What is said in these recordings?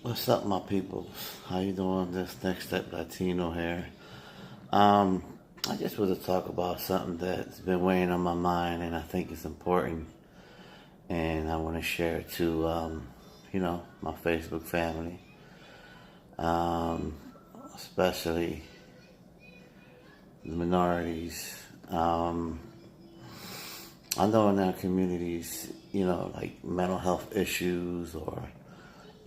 What's up, my people? How you doing? This Next Step Latino here. I just want to talk about something that's been weighing on my mind, and I think it's important, and I want to share it to, my Facebook family, um, especially the minorities. I know in our communities, like mental health issues or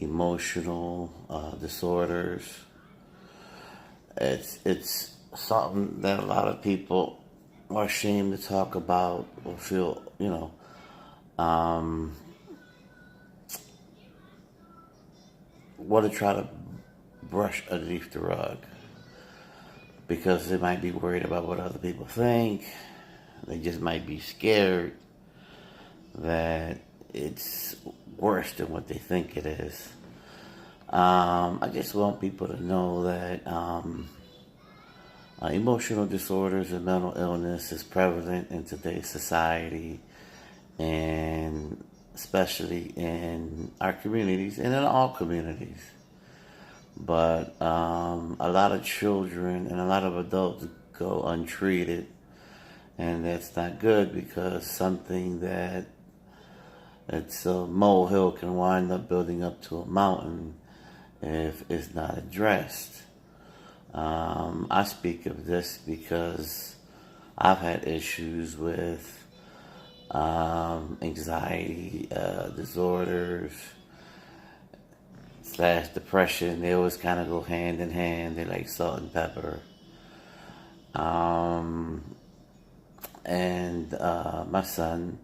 emotional disorders. It's something that a lot of people are ashamed to talk about or feel, um, want to try to brush underneath the rug because they might be worried about what other people think. They just might be scared that it's worse than what they think it is. I just want people to know that emotional disorders and mental illness is prevalent in today's society, and especially in our communities and in all communities. But a lot of children and a lot of adults go untreated, and that's not good because something that it's a molehill can wind up building up to a mountain if it's not addressed. I speak of this because I've had issues with anxiety disorders / depression. They always kind of go hand in hand. They're like salt and pepper. And my son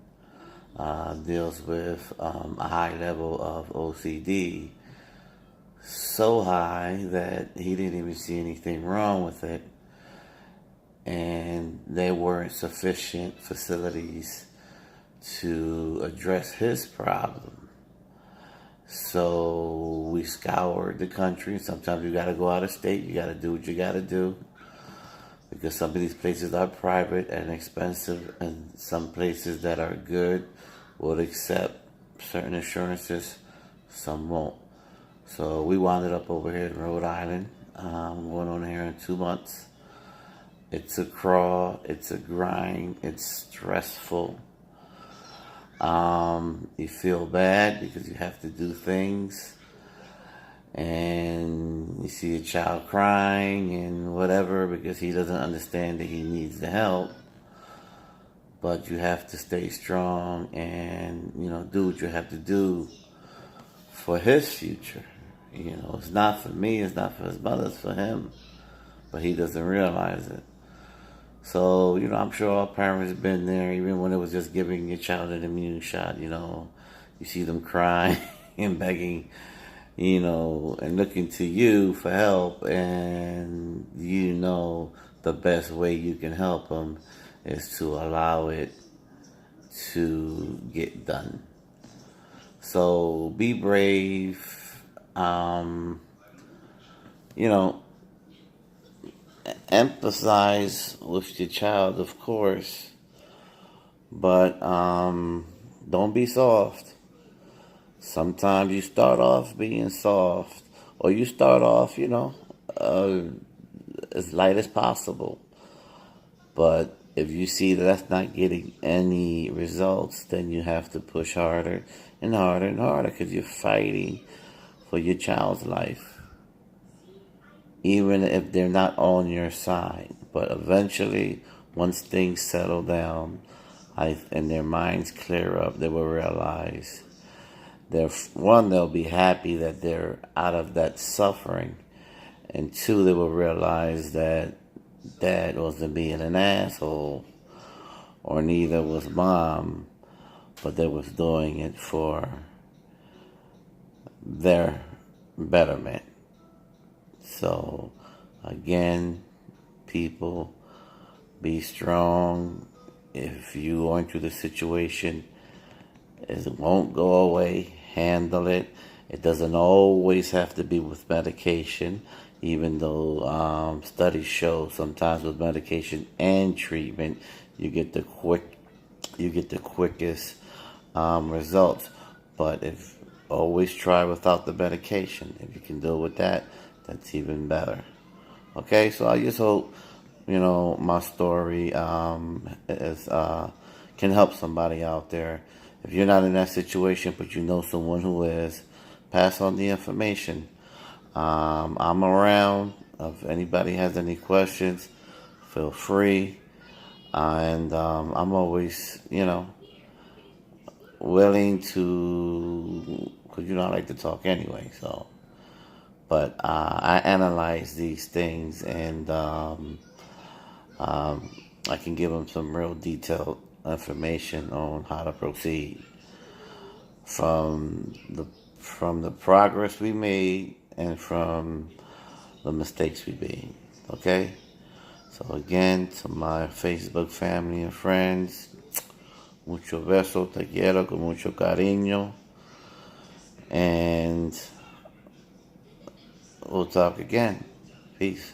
deals with a high level of OCD, so high that he didn't even see anything wrong with it, and there weren't sufficient facilities to address his problem. So we scoured the country. Sometimes you got to go out of state. You got to do what you got to do because some of these places are private and expensive, and some places that are good will accept certain insurances, some won't. So we wound up over here in Rhode Island, going on here in 2 months. It's a crawl, it's a grind, it's stressful. You feel bad because you have to do things, and you see a child crying and whatever because he doesn't understand that he needs the help. But you have to stay strong and, do what you have to do for his future. It's not for me, it's not for his mother, it's for him. But he doesn't realize it. So, I'm sure all parents have been there, even when it was just giving your child an immune shot, You see them crying and begging, and looking to you for help, and the best way you can help them is to allow it to get done. So be brave. Emphasize with your child, of course, but don't be soft. Sometimes you start off being soft, or you start off, as light as possible. But if you see that that's not getting any results, then you have to push harder and harder and harder because you're fighting for your child's life, even if they're not on your side. But eventually, once things settle down and their minds clear up, they will realize they'll be happy that they're out of that suffering, and two, they will realize that dad wasn't being an asshole, or neither was mom, but they was doing it for their betterment. So, again, people, be strong. If you're going through the situation, it won't go away. Handle it. It doesn't always have to be with medication, even though studies show sometimes with medication and treatment, you get the quickest results. But if always try without the medication. If you can deal with that, that's even better. Okay, so I just hope, my story can help somebody out there. If you're not in that situation, but you know someone who is, pass on the information. I'm around. If anybody has any questions, feel free. And I'm always, willing to, because I like to talk anyway. So, but I analyze these things, and I can give them some real detailed information on how to proceed from the progress we made and from the mistakes we made. Okay? So again, to my Facebook family and friends, mucho beso, te quiero con mucho cariño, and we'll talk again. Peace.